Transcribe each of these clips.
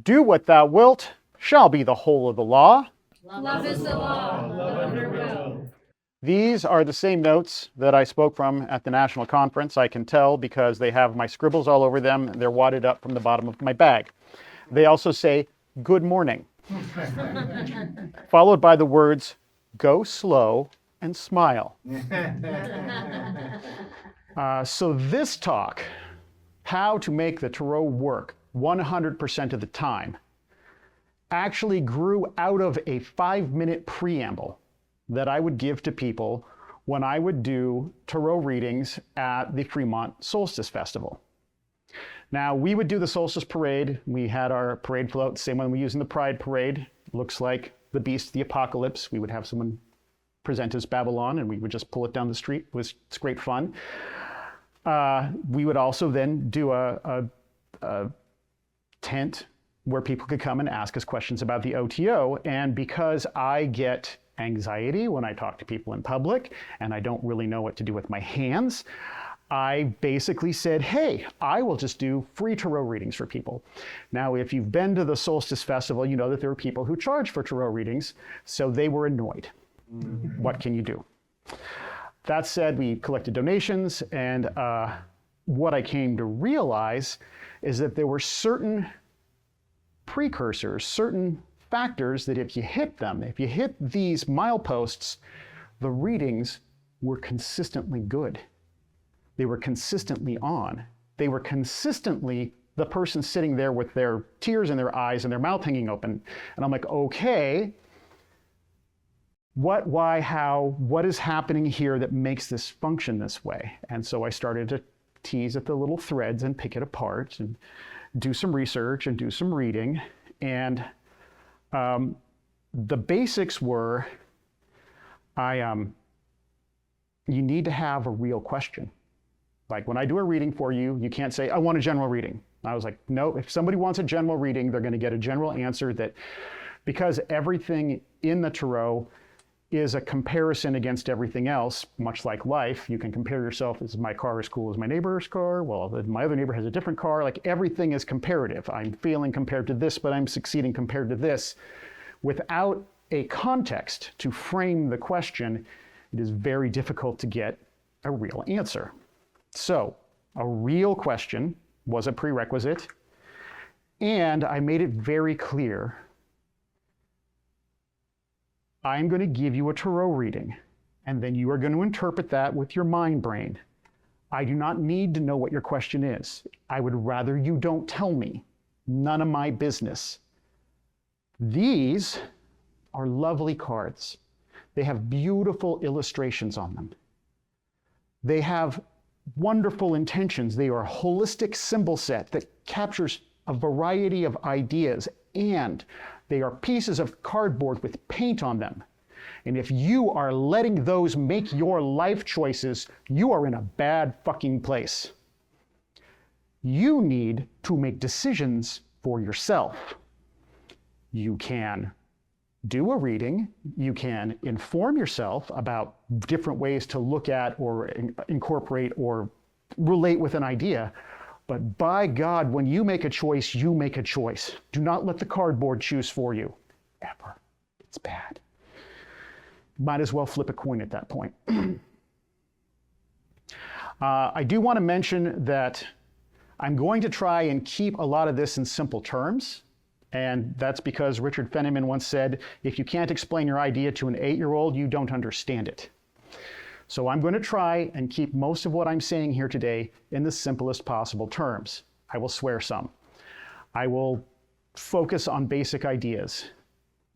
Do what thou wilt shall be the whole of the law. Love is the law, love under will. These are the same notes that I spoke from at the national conference. I can tell because they have my scribbles all over them. They're wadded up from the bottom of my bag. They also say, good morning, followed by the words, go slow and smile. So this talk, how to make the tarot work 100% of the time, actually grew out of a 5-minute preamble that I would give to people when I would do tarot readings at the Fremont Solstice Festival. Now, we would do the Solstice Parade. We had our parade float, same one we use in the Pride Parade. Looks like the Beast of the Apocalypse. We would have someone present as Babylon, and we would just pull it down the street. It's great fun. We would also then do a tent where people could come and ask us questions about the O.T.O. And because I get anxiety when I talk to people in public, and I don't really know what to do with my hands, I basically said, hey, I will just do free tarot readings for people. Now, if you've been to the Solstice Festival, you know that there are people who charge for tarot readings, so they were annoyed. What can you do? That said, we collected donations, and what I came to realize is that there were certain precursors, certain factors that if you hit them, if you hit these mileposts, the readings were consistently good. They were consistently on. They were consistently the person sitting there with their tears in their eyes and their mouth hanging open. And I'm like, okay, what, why, how, what is happening here that makes this function this way? And so I started to tease at the little threads and pick it apart and do some research and do some reading. And the basics were, you need to have a real question. Like when I do a reading for you, you can't say, I want a general reading. I was like, no, if somebody wants a general reading, they're going to get a general answer that, because everything in the tarot is a comparison against everything else, much like life. You can compare yourself, is my car as cool as my neighbor's car? Well, my other neighbor has a different car. Like everything is comparative. I'm failing compared to this, but I'm succeeding compared to this. Without a context to frame the question, it is very difficult to get a real answer. So a real question was a prerequisite, and I made it very clear. I'm going to give you a tarot reading, and then you are going to interpret that with your mind brain. I do not need to know what your question is. I would rather you don't tell me. None of my business. These are lovely cards. They have beautiful illustrations on them. They have wonderful intentions. They are a holistic symbol set that captures a variety of ideas, and they are pieces of cardboard with paint on them. And if you are letting those make your life choices, you are in a bad fucking place. You need to make decisions for yourself. You can do a reading, you can inform yourself about different ways to look at or incorporate or relate with an idea, but by God, when you make a choice, you make a choice. Do not let the cardboard choose for you, ever. It's bad. Might as well flip a coin at that point. I do want to mention that I'm going to try and keep a lot of this in simple terms. And that's because Richard Feynman once said, if you can't explain your idea to an 8-year-old, you don't understand it. So I'm going to try and keep most of what I'm saying here today in the simplest possible terms. I will swear some. I will focus on basic ideas.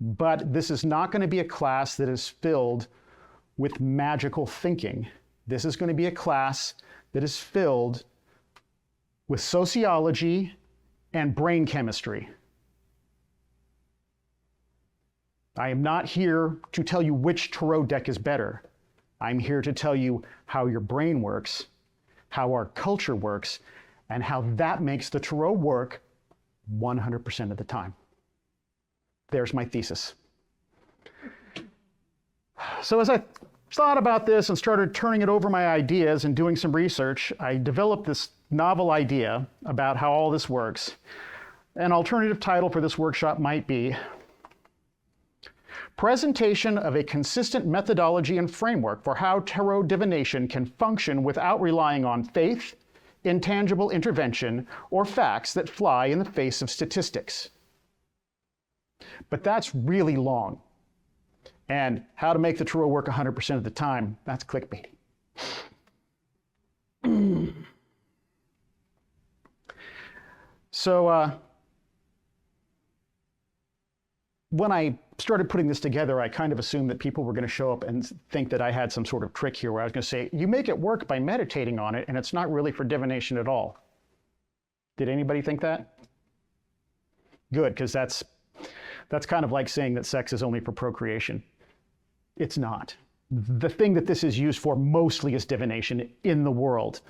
But this is not going to be a class that is filled with magical thinking. This is going to be a class that is filled with sociology and brain chemistry. I am not here to tell you which tarot deck is better. I'm here to tell you how your brain works, how our culture works, and how that makes the tarot work 100% of the time. There's my thesis. So as I thought about this and started turning it over my ideas and doing some research, I developed this novel idea about how all this works. An alternative title for this workshop might be Presentation of a Consistent Methodology and Framework for How Tarot Divination Can Function Without Relying on Faith, Intangible Intervention, or Facts That Fly in the Face of Statistics. But that's really long. And how to make the tarot work 100% of the time, that's clickbait. So when I started putting this together, I kind of assumed that people were going to show up and think that I had some sort of trick here where I was going to say, you make it work by meditating on it, and it's not really for divination at all. Did anybody think that? Good, because that's kind of like saying that sex is only for procreation. It's not. The thing that this is used for mostly is divination in the world.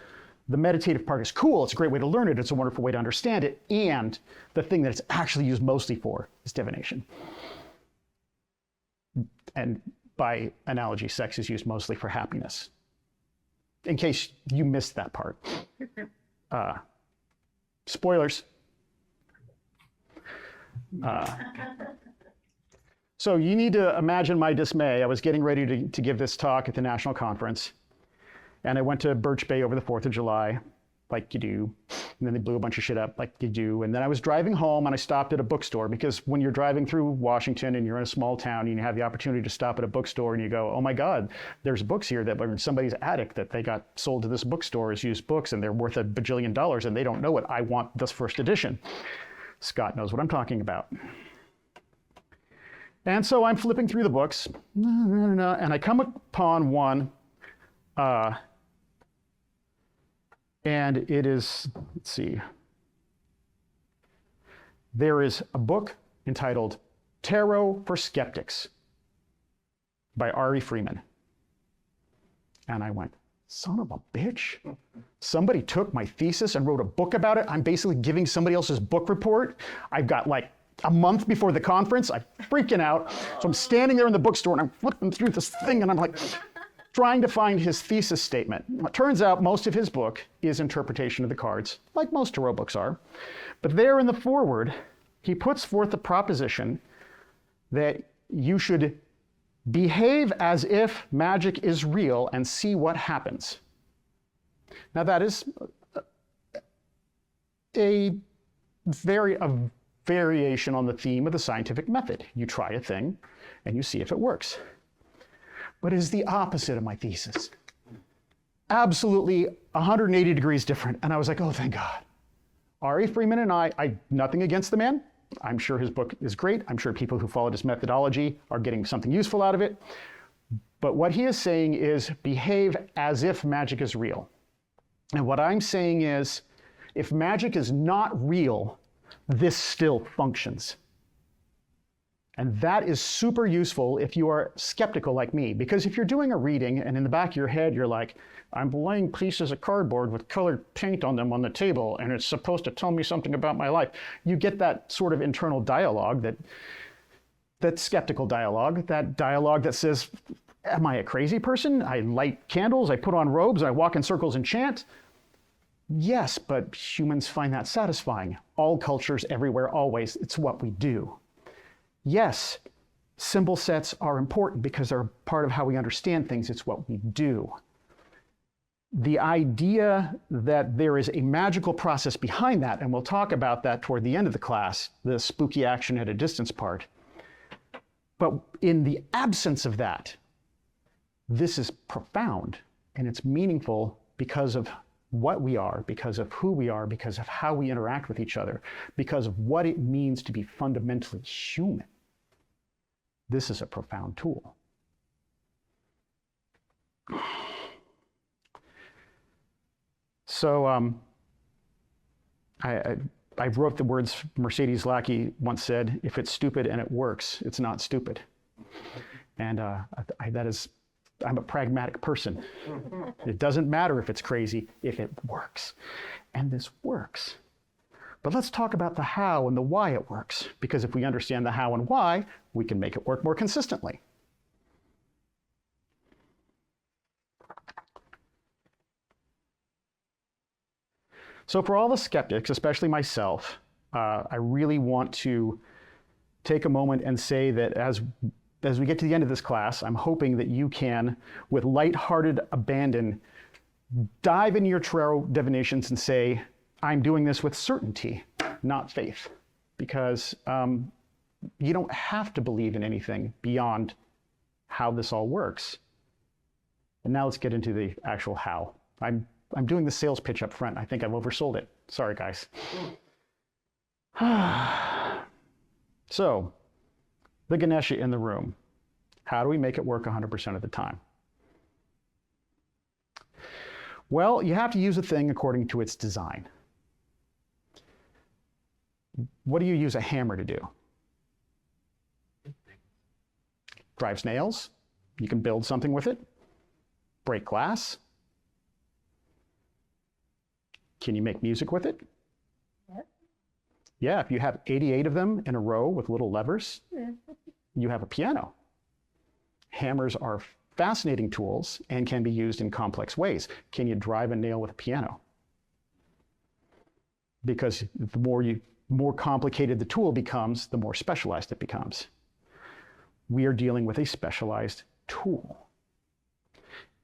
The meditative part is cool. It's a great way to learn it. It's a wonderful way to understand it. And the thing that it's actually used mostly for is divination. And by analogy, sex is used mostly for happiness. In case you missed that part. Spoilers. So you need to imagine my dismay. I was getting ready to give this talk at the national conference. And I went to Birch Bay over the 4th of July, like you do. And then they blew a bunch of shit up, like you do. And then I was driving home, and I stopped at a bookstore, because when you're driving through Washington and you're in a small town and you have the opportunity to stop at a bookstore and you go, oh my God, there's books here that were in somebody's attic that they got sold to this bookstore as used books, and they're worth $1 bajillion and they don't know it. I want this first edition. Scott knows what I'm talking about. And so I'm flipping through the books, and I come upon one, and it is, let's see, there is a book entitled Tarot for Skeptics by Ari Freeman. And I went, son of a bitch. Somebody took my thesis and wrote a book about it. I'm basically giving somebody else's book report. I've got like a month before the conference. I'm freaking out. So I'm standing there in the bookstore and I'm flipping through this thing and I'm like trying to find his thesis statement. It turns out most of his book is interpretation of the cards, like most tarot books are. But there in the foreword, he puts forth the proposition that you should behave as if magic is real and see what happens. Now that is a variation on the theme of the scientific method. You try a thing and you see if it works. But it is the opposite of my thesis. Absolutely 180 degrees different. And I was like, oh, thank God. Ari Freeman and I nothing against the man. I'm sure his book is great. I'm sure people who followed his methodology are getting something useful out of it. But what he is saying is behave as if magic is real. And what I'm saying is, if magic is not real, this still functions. And that is super useful if you are skeptical like me, because if you're doing a reading and in the back of your head, you're like, I'm laying pieces of cardboard with colored paint on them on the table, and it's supposed to tell me something about my life. You get that sort of internal dialogue, that skeptical dialogue, that dialogue that says, am I a crazy person? I light candles, I put on robes, I walk in circles and chant. Yes, but humans find that satisfying. All cultures, everywhere, always. It's what we do. Yes, symbol sets are important because they're part of how we understand things. It's what we do. The idea that there is a magical process behind that, and we'll talk about that toward the end of the class, the spooky action at a distance part. But in the absence of that, this is profound and it's meaningful because of what we are, because of who we are, because of how we interact with each other, because of what it means to be fundamentally human. This is a profound tool. So I wrote the words Mercedes Lackey once said, if it's stupid and it works, it's not stupid. And I'm a pragmatic person. It doesn't matter if it's crazy, if it works. And this works. But let's talk about the how and the why it works, because if we understand the how and why, we can make it work more consistently. So for all the skeptics, especially myself, I really want to take a moment and say that as we get to the end of this class, I'm hoping that you can, with lighthearted abandon, dive into your tarot divinations and say, I'm doing this with certainty, not faith. Because you don't have to believe in anything beyond how this all works. And now let's get into the actual how. I'm doing the sales pitch up front. I think I've oversold it. Sorry, guys. So, the Ganesha in the room. How do we make it work 100% of the time? Well, you have to use a thing according to its design. What do you use a hammer to do? Drives nails. You can build something with it. Break glass. Can you make music with it? Yep. Yeah, if you have 88 of them in a row with little levers, you have a piano. Hammers are fascinating tools and can be used in complex ways. Can you drive a nail with a piano? Because the more complicated the tool becomes, the more specialized it becomes. We are dealing with a specialized tool.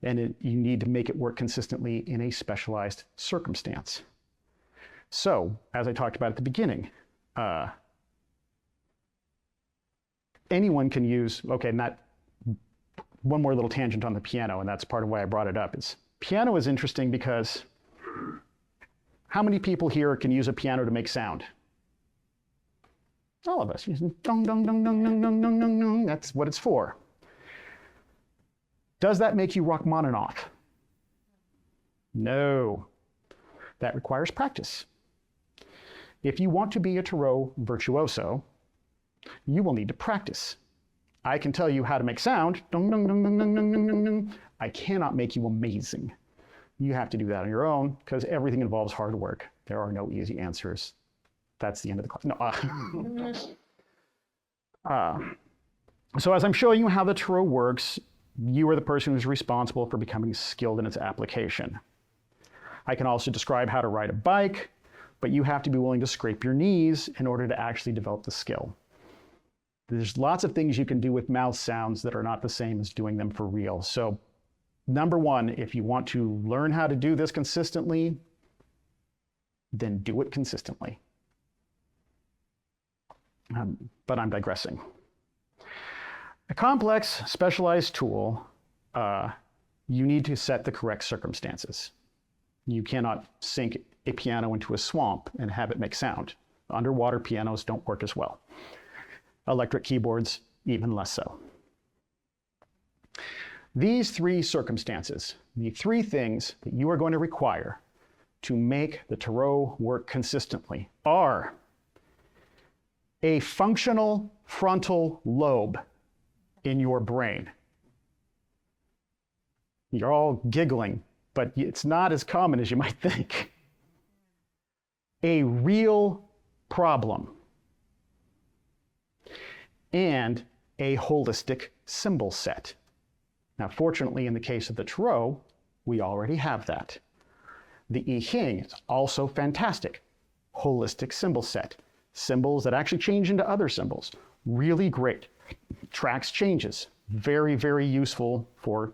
And you need to make it work consistently in a specialized circumstance. So, as I talked about at the beginning, anyone can use, okay, not one more little tangent on the piano, and that's part of why I brought it up. Piano is interesting because how many people here can use a piano to make sound? All of us. Using dong, dong, dong, dong, dong, dong, dong, dong, dong. That's what it's for. Does that make you Rachmaninoff? No. That requires practice. If you want to be a tarot virtuoso, you will need to practice. I can tell you how to make sound. Dong, dong, dong, dong, dong, dong, dong, dong. I cannot make you amazing. You have to do that on your own because everything involves hard work. There are no easy answers. That's the end of the class. No. So as I'm showing you how the tarot works, you are the person who's responsible for becoming skilled in its application. I can also describe how to ride a bike, but you have to be willing to scrape your knees in order to actually develop the skill. There's lots of things you can do with mouth sounds that are not the same as doing them for real. So, number one, if you want to learn how to do this consistently, then do it consistently. But I'm digressing. A complex, specialized tool, you need to set the correct circumstances. You cannot sink a piano into a swamp and have it make sound. Underwater pianos don't work as well. Electric keyboards, even less so. These three circumstances, the three things that you are going to require to make the tarot work consistently are a functional frontal lobe in your brain. You're all giggling, but it's not as common as you might think. A real problem. And a holistic symbol set. Now, fortunately, in the case of the tarot, we already have that. The I Ching is also fantastic. Holistic symbol set. Symbols that actually change into other symbols. Really great. Tracks changes. Very, very useful for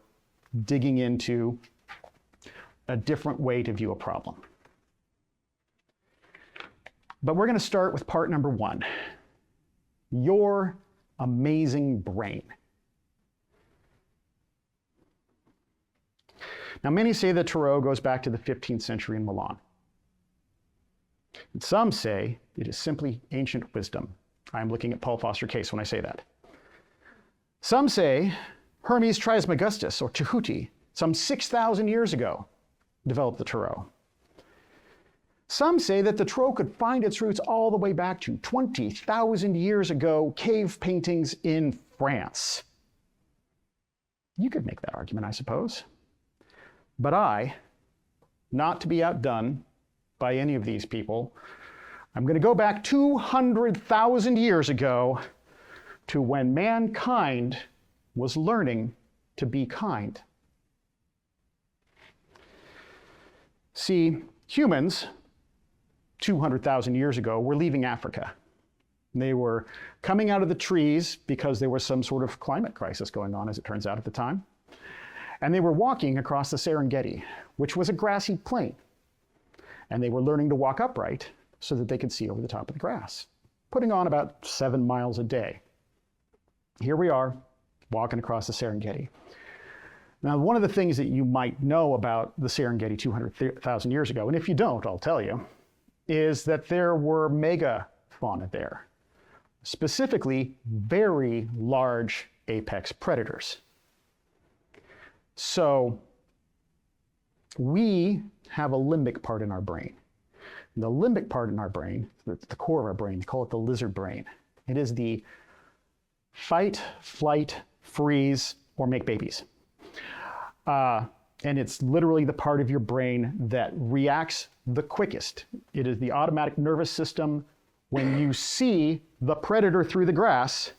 digging into a different way to view a problem. But we're going to start with part number one. Your amazing brain. Now, many say that tarot goes back to the 15th century in Milan. And some say it is simply ancient wisdom. I'm looking at Paul Foster Case when I say that. Some say Hermes Trismegistus, or Tahuti, some 6,000 years ago, developed the tarot. Some say that the tarot could find its roots all the way back to 20,000 years ago, cave paintings in France. You could make that argument, I suppose. But I, not to be outdone by any of these people, I'm going to go back 200,000 years ago to when mankind was learning to be kind. See, humans 200,000 years ago were leaving Africa. They were coming out of the trees because there was some sort of climate crisis going on, as it turns out, at the time. And they were walking across the Serengeti, which was a grassy plain. And they were learning to walk upright so that they could see over the top of the grass, putting on about 7 miles a day. Here we are, walking across the Serengeti. Now, one of the things that you might know about the Serengeti 200,000 years ago, and if you don't, I'll tell you, is that there were megafauna there, specifically very large apex predators. So we have a limbic part in our brain. The limbic part in our brain, the core of our brain, they call it the lizard brain. It is the fight, flight, freeze, or make babies. And it's literally the part of your brain that reacts the quickest. It is the automatic nervous system. When you see the predator through the grass,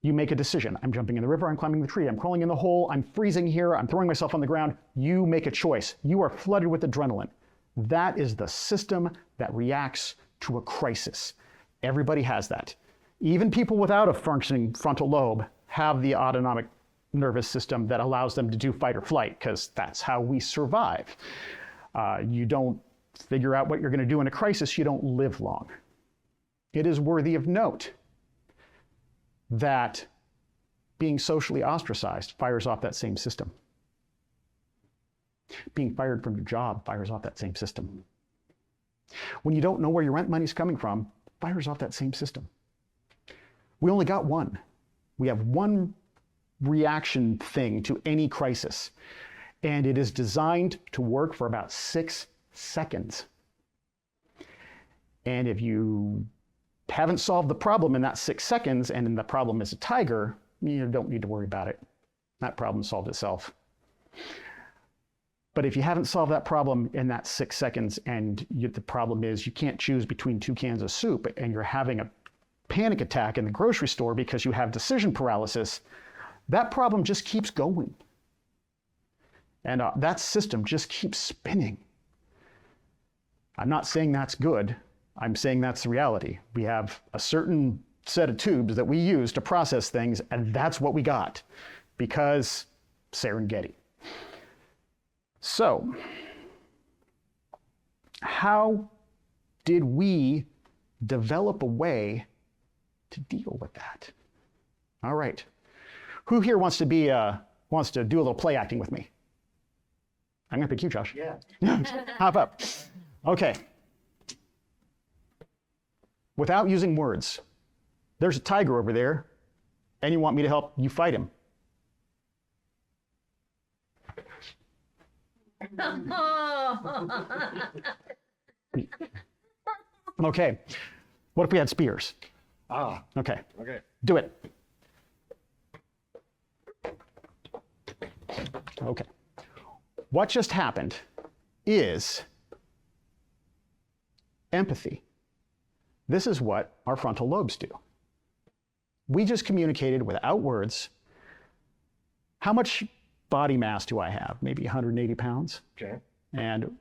you make a decision. I'm jumping in the river, I'm climbing the tree, I'm crawling in the hole, I'm freezing here, I'm throwing myself on the ground. You make a choice. You are flooded with adrenaline. That is the system that reacts to a crisis. Everybody has that. Even people without a functioning frontal lobe have the autonomic nervous system that allows them to do fight or flight, because that's how we survive. You don't figure out what you're going to do in a crisis, you don't live long. It is worthy of note that being socially ostracized fires off that same system. Being fired from your job fires off that same system. When you don't know where your rent money's coming from, fires off that same system. We only got one. We have one reaction thing to any crisis, and it is designed to work for about 6 seconds. And if you haven't solved the problem in that 6 seconds, and then the problem is a tiger, you don't need to worry about it. That problem solved itself. But if you haven't solved that problem in that 6 seconds, and the problem is you can't choose between 2 cans of soup, and you're having a panic attack in the grocery store because you have decision paralysis, that problem just keeps going. And that system just keeps spinning. I'm not saying that's good. I'm saying that's the reality. We have a certain set of tubes that we use to process things, and that's what we got, because Serengeti. So, how did we develop a way to deal with that? All right. Who here wants to do a little play acting with me? I'm going to pick you, Josh. Yeah. Hop up. Okay. Without using words, there's a tiger over there, and you want me to help you fight him. Okay. What if we had spears? Okay. Okay. Do it. Okay. What just happened is empathy. This is what our frontal lobes do. We just communicated without words. How much body mass do I have? Maybe 180 pounds. Okay. And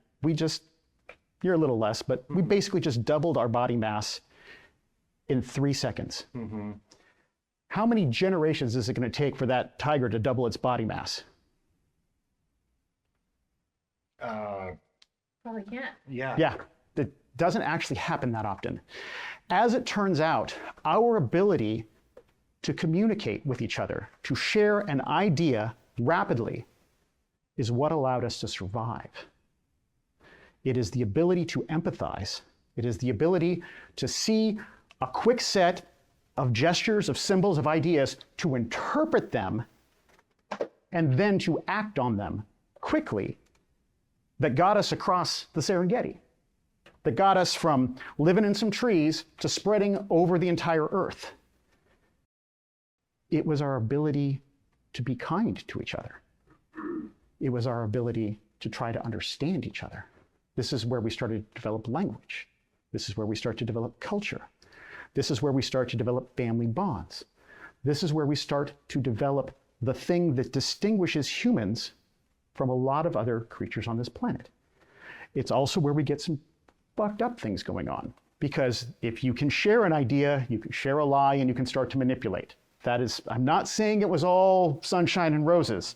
you're a little less, but we basically just doubled our body mass in 3 seconds. Mm-hmm. How many generations is it going to take for that tiger to double its body mass? Probably can't. Yeah. Yeah, it doesn't actually happen that often. As it turns out, our ability to communicate with each other, to share an idea rapidly, is what allowed us to survive. It is the ability to empathize. It is the ability to see a quick set of gestures, of symbols, of ideas, to interpret them, and then to act on them quickly, that got us across the Serengeti, that got us from living in some trees to spreading over the entire earth. It was our ability to be kind to each other. It was our ability to try to understand each other. This is where we started to develop language. This is where we start to develop culture. This is where we start to develop family bonds. This is where we start to develop the thing that distinguishes humans from a lot of other creatures on this planet. It's also where we get some fucked up things going on. Because if you can share an idea, you can share a lie, and you can start to manipulate. That is, I'm not saying it was all sunshine and roses.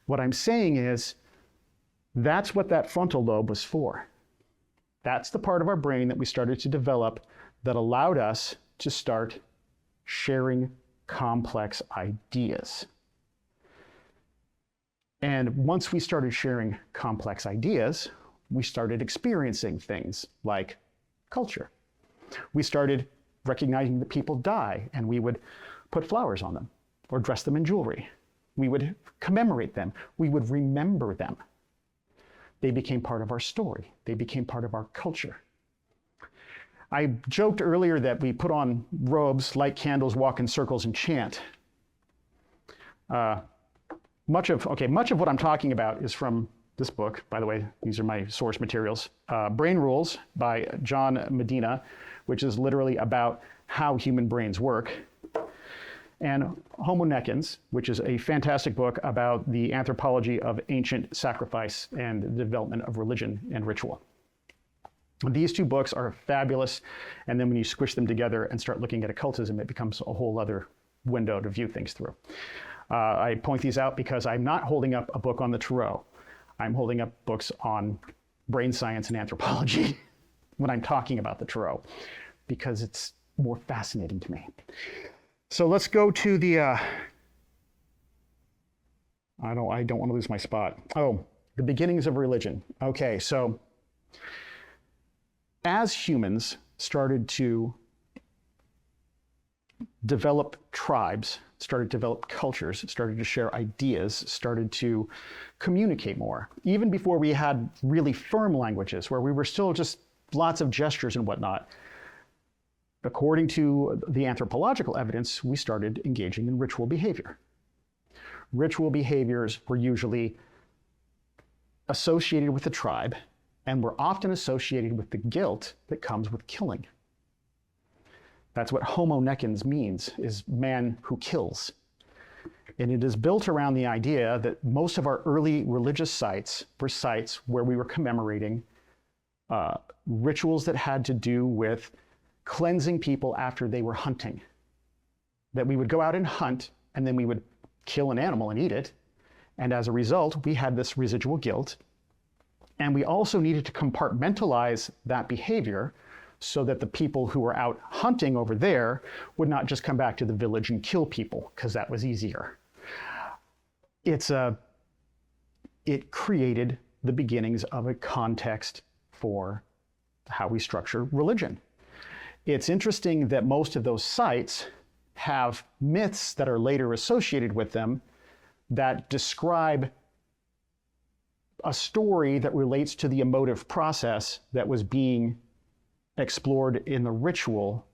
What I'm saying is, that's what that frontal lobe was for. That's the part of our brain that we started to develop that allowed us to start sharing complex ideas. And once we started sharing complex ideas, we started experiencing things like culture. We started recognizing that people die, and we would put flowers on them or dress them in jewelry. We would commemorate them. We would remember them. They became part of our story. They became part of our culture. I joked earlier that we put on robes, light candles, walk in circles, and chant. Much of what I'm talking about is from this book. By the way, these are my source materials. Brain Rules by John Medina, which is literally about how human brains work. And Homo Necans, which is a fantastic book about the anthropology of ancient sacrifice and the development of religion and ritual. These two books are fabulous, and then when you squish them together and start looking at occultism, it becomes a whole other window to view things through. I point these out because I'm not holding up a book on the Tarot. I'm holding up books on brain science and anthropology when I'm talking about the Tarot, because it's more fascinating to me. So let's go to the, I don't want to lose my spot. Oh, the beginnings of religion. Okay, so as humans started to develop tribes, started to develop cultures, started to share ideas, started to communicate more, even before we had really firm languages, where we were still just lots of gestures and whatnot. According to the anthropological evidence, we started engaging in ritual behavior. Ritual behaviors were usually associated with the tribe and were often associated with the guilt that comes with killing. That's what Homo Necans means, is man who kills. And it is built around the idea that most of our early religious sites were sites where we were commemorating rituals that had to do with cleansing people after they were hunting. That we would go out and hunt, and then we would kill an animal and eat it. And as a result, we had this residual guilt. And we also needed to compartmentalize that behavior so that the people who were out hunting over there would not just come back to the village and kill people, because that was easier. It created the beginnings of a context for how we structure religion. It's interesting that most of those sites have myths that are later associated with them that describe a story that relates to the emotive process that was being explored in the ritual,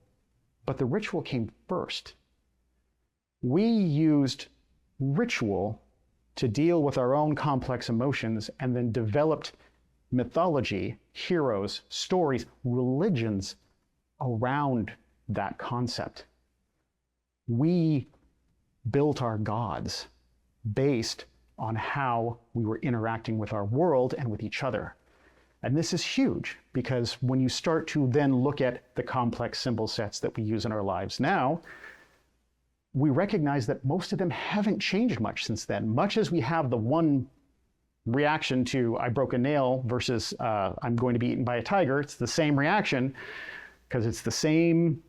but the ritual came first. We used ritual to deal with our own complex emotions and then developed mythology, heroes, stories, religions around that concept. We built our gods based on how we were interacting with our world and with each other. And this is huge, because when you start to then look at the complex symbol sets that we use in our lives now, we recognize that most of them haven't changed much since then. Much as we have the one reaction to I broke a nail versus I'm going to be eaten by a tiger, it's the same reaction, because it's the same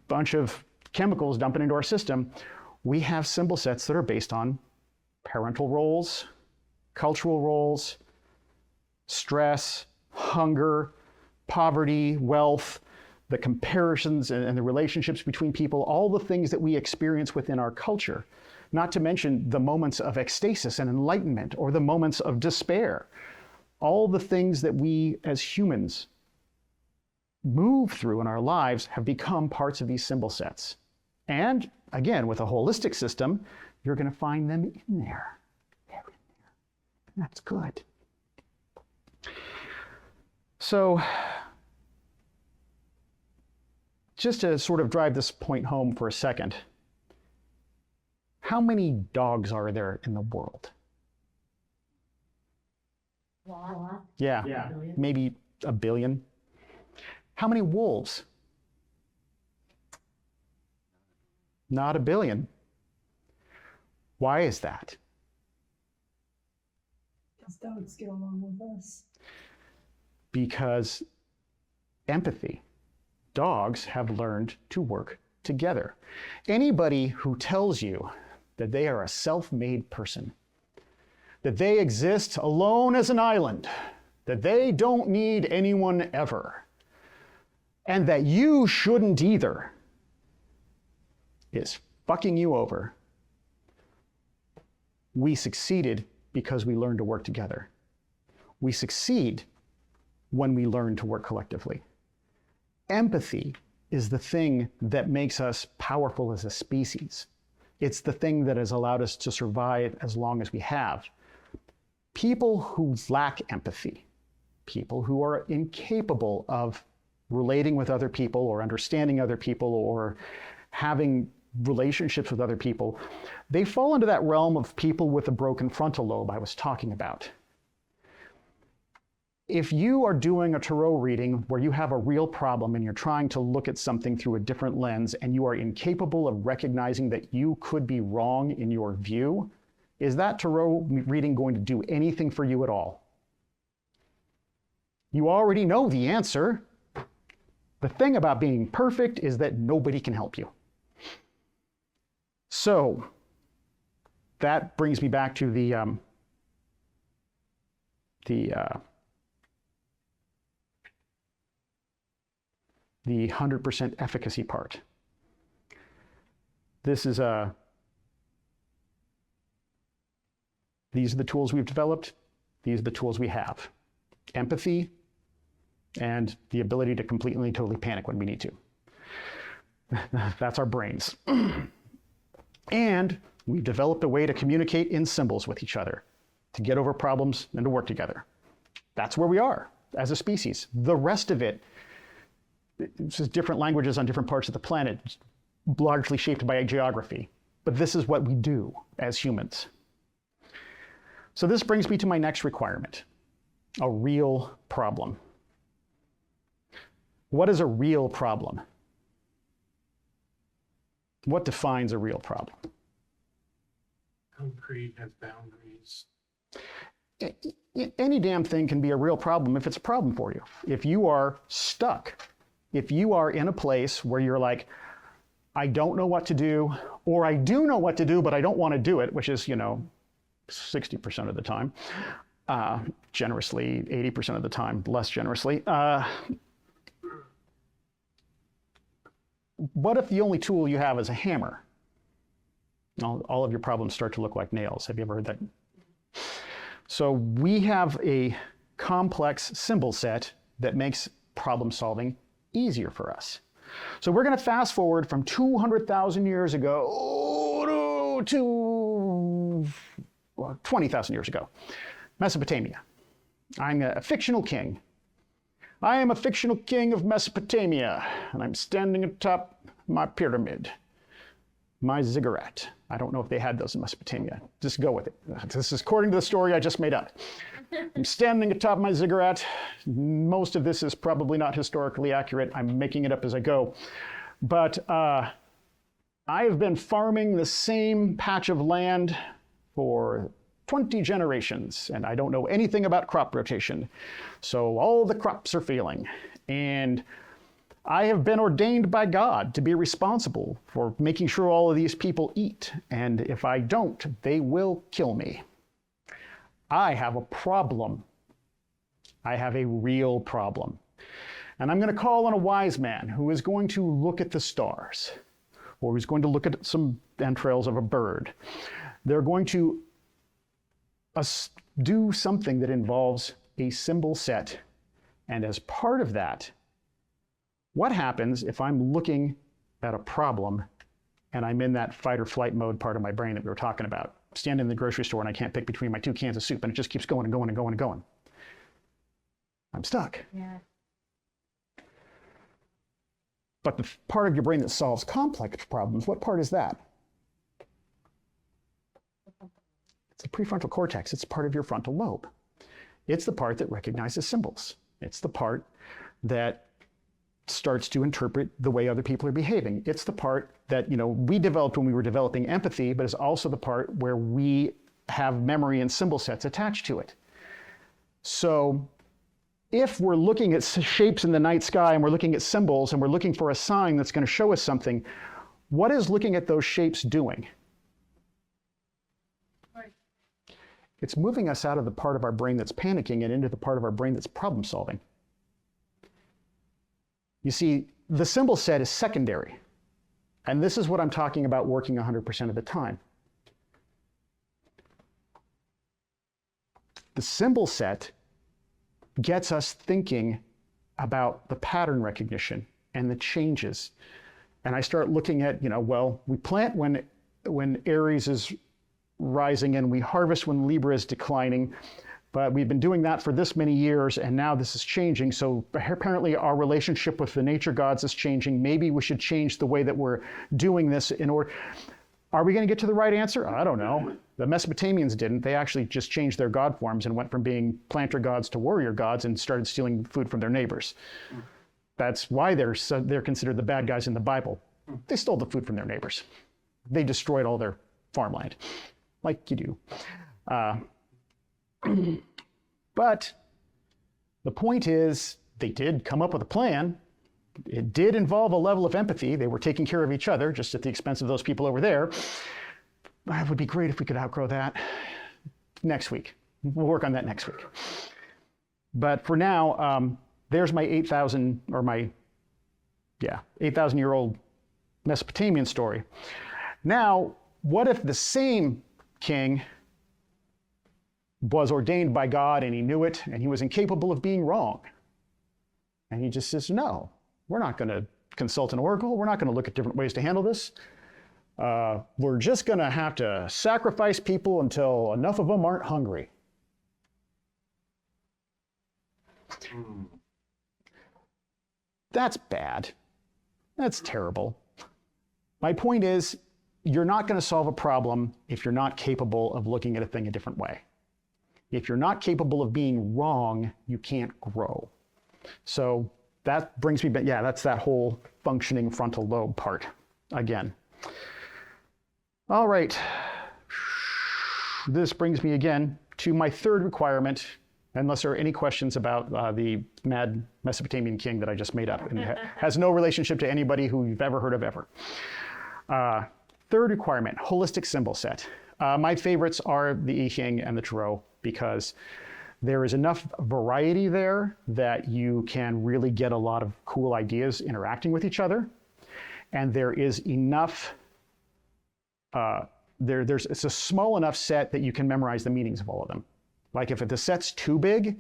bunch of chemicals dumping into our system. We have symbol sets that are based on parental roles, cultural roles, stress, hunger, poverty, wealth, the comparisons and the relationships between people, all the things that we experience within our culture, not to mention the moments of ecstasis and enlightenment or the moments of despair. All the things that we as humans move through in our lives have become parts of these symbol sets. And again, with a holistic system, you're going to find them in there. They're in there. And that's good. So, just to sort of drive this point home for a second, how many dogs are there in the world? Lot. Yeah, maybe a billion. How many wolves? Not a billion. Why is that? Because dogs get along with us. Because empathy. Dogs have learned to work together. Anybody who tells you that they are a self-made person, that they exist alone as an island, that they don't need anyone ever, and that you shouldn't either, is fucking you over. We succeeded because we learned to work together. We succeed when we learn to work collectively. Empathy is the thing that makes us powerful as a species. It's the thing that has allowed us to survive as long as we have. People who lack empathy, people who are incapable of relating with other people or understanding other people or having relationships with other people, they fall into that realm of people with a broken frontal lobe I was talking about. If you are doing a tarot reading where you have a real problem and you're trying to look at something through a different lens and you are incapable of recognizing that you could be wrong in your view, is that tarot reading going to do anything for you at all? You already know the answer. The thing about being perfect is that nobody can help you. So that brings me back to the 100% efficacy part. This is these are the tools we've developed. These are the tools we have. Empathy and the ability to completely and totally panic when we need to. That's our brains. And we've developed a way to communicate in symbols with each other, to get over problems and to work together. That's where we are as a species. The rest of it, it's just different languages on different parts of the planet, largely shaped by geography. But this is what we do as humans. So this brings me to my next requirement, a real problem. What is a real problem? What defines a real problem? Concrete, has boundaries. Any damn thing can be a real problem if it's a problem for you. If you are stuck, if you are in a place where you're like, I don't know what to do, or I do know what to do, but I don't want to do it, which is, 60% of the time, generously, 80% of the time, less generously. What if the only tool you have is a hammer? All of your problems start to look like nails. Have you ever heard that? So we have a complex symbol set that makes problem solving easier for us. So we're going to fast forward from 200,000 years ago to 20,000 years ago, Mesopotamia. I'm a fictional king. I am a fictional king of Mesopotamia, and I'm standing atop my pyramid, my ziggurat. I don't know if they had those in Mesopotamia. Just go with it. This is according to the story I just made up. I'm standing atop my ziggurat. Most of this is probably not historically accurate. I'm making it up as I go. But I have been farming the same patch of land for 20 generations, and I don't know anything about crop rotation. So all the crops are failing. And I have been ordained by God to be responsible for making sure all of these people eat. And if I don't, they will kill me. I have a problem. I have a real problem. And I'm going to call on a wise man who is going to look at the stars, or who's going to look at some entrails of a bird. They're going to do something that involves a symbol set. And as part of that, what happens if I'm looking at a problem and I'm in that fight or flight mode part of my brain that we were talking about? I'm standing in the grocery store and I can't pick between my 2 cans of soup and it just keeps going and going and going and going. I'm stuck. Yeah. But the part of your brain that solves complex problems, what part is that? It's the prefrontal cortex. It's part of your frontal lobe. It's the part that recognizes symbols. It's the part that starts to interpret the way other people are behaving. It's the part that, we developed when we were developing empathy, but it's also the part where we have memory and symbol sets attached to it. So if we're looking at shapes in the night sky and we're looking at symbols and we're looking for a sign that's going to show us something, what is looking at those shapes doing? It's moving us out of the part of our brain that's panicking and into the part of our brain that's problem solving. You see, the symbol set is secondary. And this is what I'm talking about working 100% of the time. The symbol set gets us thinking about the pattern recognition and the changes. And I start looking at, well, we plant when Aries is rising and we harvest when Libra is declining, but we've been doing that for this many years and now this is changing. So apparently our relationship with the nature gods is changing. Maybe we should change the way that we're doing this in order. Are we going to get to the right answer? I don't know. The Mesopotamians didn't. They actually just changed their god forms and went from being planter gods to warrior gods and started stealing food from their neighbors. That's why they're considered the bad guys in the Bible. They stole the food from their neighbors. They destroyed all their farmland, like you do. But the point is, they did come up with a plan. It did involve a level of empathy. They were taking care of each other, just at the expense of those people over there. It would be great if we could outgrow that next week. We'll work on that next week. But for now, there's my 8,000-year-old Mesopotamian story. Now, what if the same king was ordained by God and he knew it and he was incapable of being wrong? And he just says, no, we're not going to consult an oracle. We're not going to look at different ways to handle this. We're just going to have to sacrifice people until enough of them aren't hungry. That's bad. That's terrible. My point is, you're not going to solve a problem if you're not capable of looking at a thing a different way. If you're not capable of being wrong, you can't grow. So that brings me back, that's that whole functioning frontal lobe part again. All right. This brings me again to my third requirement, unless there are any questions about the mad Mesopotamian king that I just made up and has no relationship to anybody who you've ever heard of ever. Third requirement, holistic symbol set. My favorites are the I Ching and the Tarot because there is enough variety there that you can really get a lot of cool ideas interacting with each other. And there is enough, it's a small enough set that you can memorize the meanings of all of them. Like if the set's too big,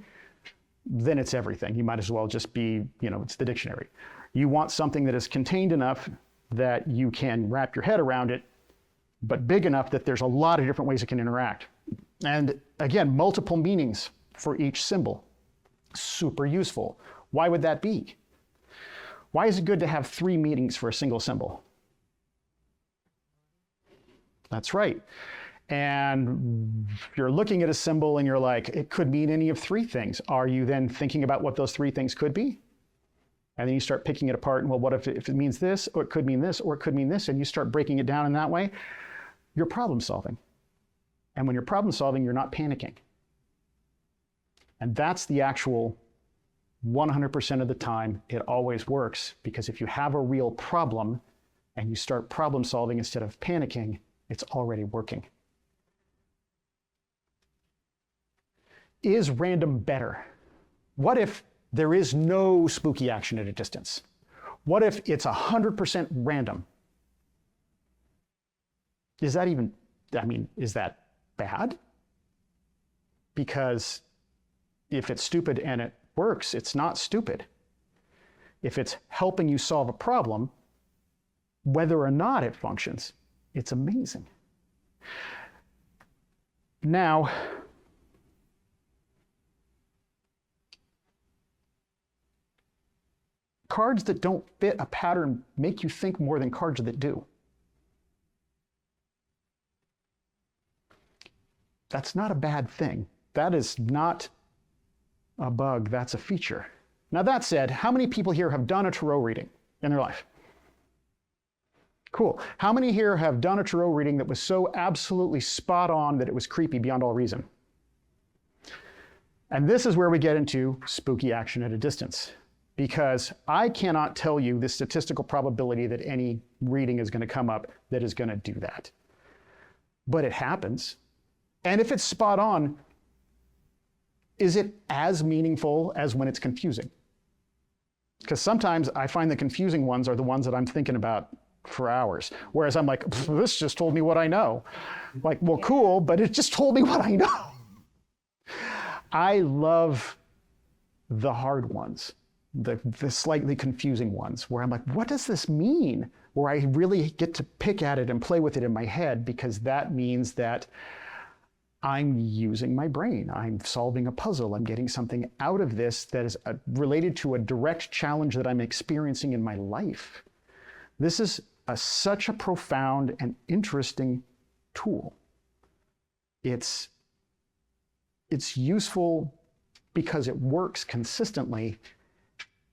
then it's everything. You might as well just be, it's the dictionary. You want something that is contained enough that you can wrap your head around it, but big enough that there's a lot of different ways it can interact. And again, multiple meanings for each symbol. Super useful. Why would that be? Why is it good to have 3 meanings for a single symbol? That's right. And if you're looking at a symbol and you're like, it could mean any of 3 things. Are you then thinking about what those 3 things could be? And then you start picking it apart. And well, what if it means this, or it could mean this, or it could mean this, and you start breaking it down in that way? You're problem solving. And when you're problem solving, you're not panicking. And that's the actual 100% of the time it always works, because if you have a real problem and you start problem solving instead of panicking, it's already working. Is random better? What if there is no spooky action at a distance? What if it's 100% random? Is that even, is that bad? Because if it's stupid and it works, it's not stupid. If it's helping you solve a problem, whether or not it functions, it's amazing. Now, cards that don't fit a pattern make you think more than cards that do. That's not a bad thing. That is not a bug, that's a feature. Now that said, how many people here have done a tarot reading in their life? Cool. How many here have done a tarot reading that was so absolutely spot on that it was creepy beyond all reason? And this is where we get into spooky action at a distance, because I cannot tell you the statistical probability that any reading is going to come up that is going to do that. But it happens. And if it's spot on, is it as meaningful as when it's confusing? Because sometimes I find the confusing ones are the ones that I'm thinking about for hours. Whereas I'm like, this just told me what I know. Like, well, cool, but it just told me what I know. I love the hard ones, the slightly confusing ones, where I'm like, what does this mean? Where I really get to pick at it and play with it in my head, because that means that I'm using my brain. I'm solving a puzzle. I'm getting something out of this that is related to a direct challenge that I'm experiencing in my life. This is such a profound and interesting tool. It's useful because it works consistently.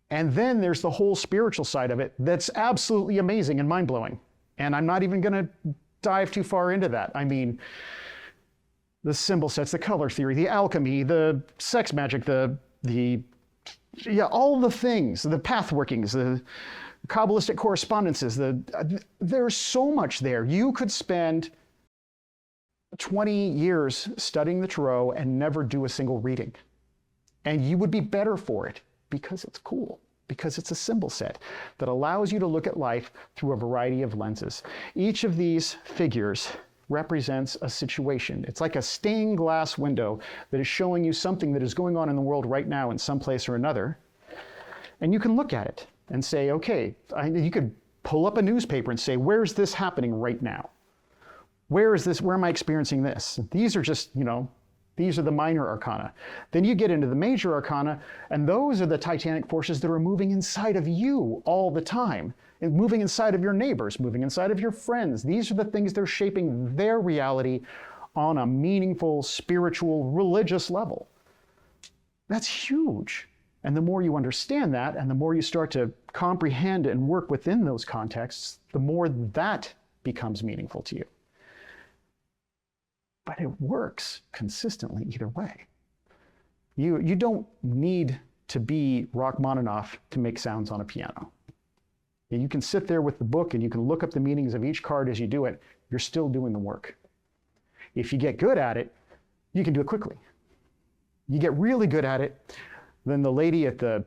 And then there's the whole spiritual side of it that's absolutely amazing and mind-blowing. And I'm not even going to dive too far into that. I mean, the symbol sets, the color theory, the alchemy, the sex magic, all the things, the path workings, the Kabbalistic correspondences, there's so much there. You could spend 20 years studying the tarot and never do a single reading. And you would be better for it because it's cool, because it's a symbol set that allows you to look at life through a variety of lenses. Each of these figures represents a situation. It's like a stained glass window that is showing you something that is going on in the world right now in some place or another. And you can look at it and say, okay, you could pull up a newspaper and say, where's this happening right now? Where is this? Where am I experiencing this? These are just, these are the minor arcana. Then you get into the major arcana, and those are the titanic forces that are moving inside of you all the time, and moving inside of your neighbors, moving inside of your friends. These are the things that are shaping their reality on a meaningful, spiritual, religious level. That's huge. And the more you understand that, and the more you start to comprehend and work within those contexts, the more that becomes meaningful to you. But it works consistently either way. You don't need to be Rachmaninoff to make sounds on a piano. You can sit there with the book and you can look up the meanings of each card as you do it. You're still doing the work. If you get good at it, you can do it quickly. You get really good at it, then the lady at the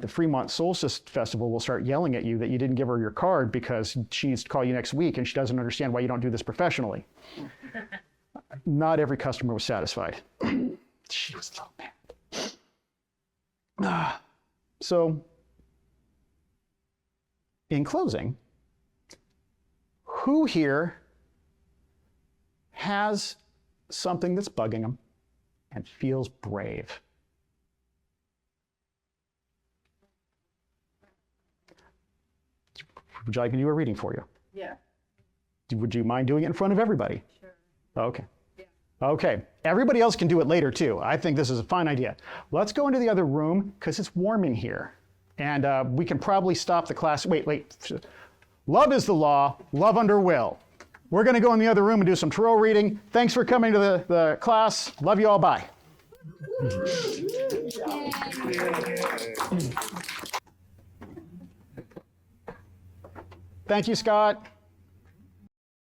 Fremont Solstice Festival will start yelling at you that you didn't give her your card because she needs to call you next week and she doesn't understand why you don't do this professionally. Not every customer was satisfied. She was so mad. So, in closing, who here has something that's bugging them and feels brave? Would you like me to do a reading for you? Yeah. Would you mind doing it in front of everybody? Sure. Okay. Yeah. Okay. Everybody else can do it later too. I think this is a fine idea. Let's go into the other room because it's warming here. And we can probably stop the class. Wait. Love is the law, love under will. We're going to go in the other room and do some tarot reading. Thanks for coming to the class. Love you all. Bye. Thank you, Scott.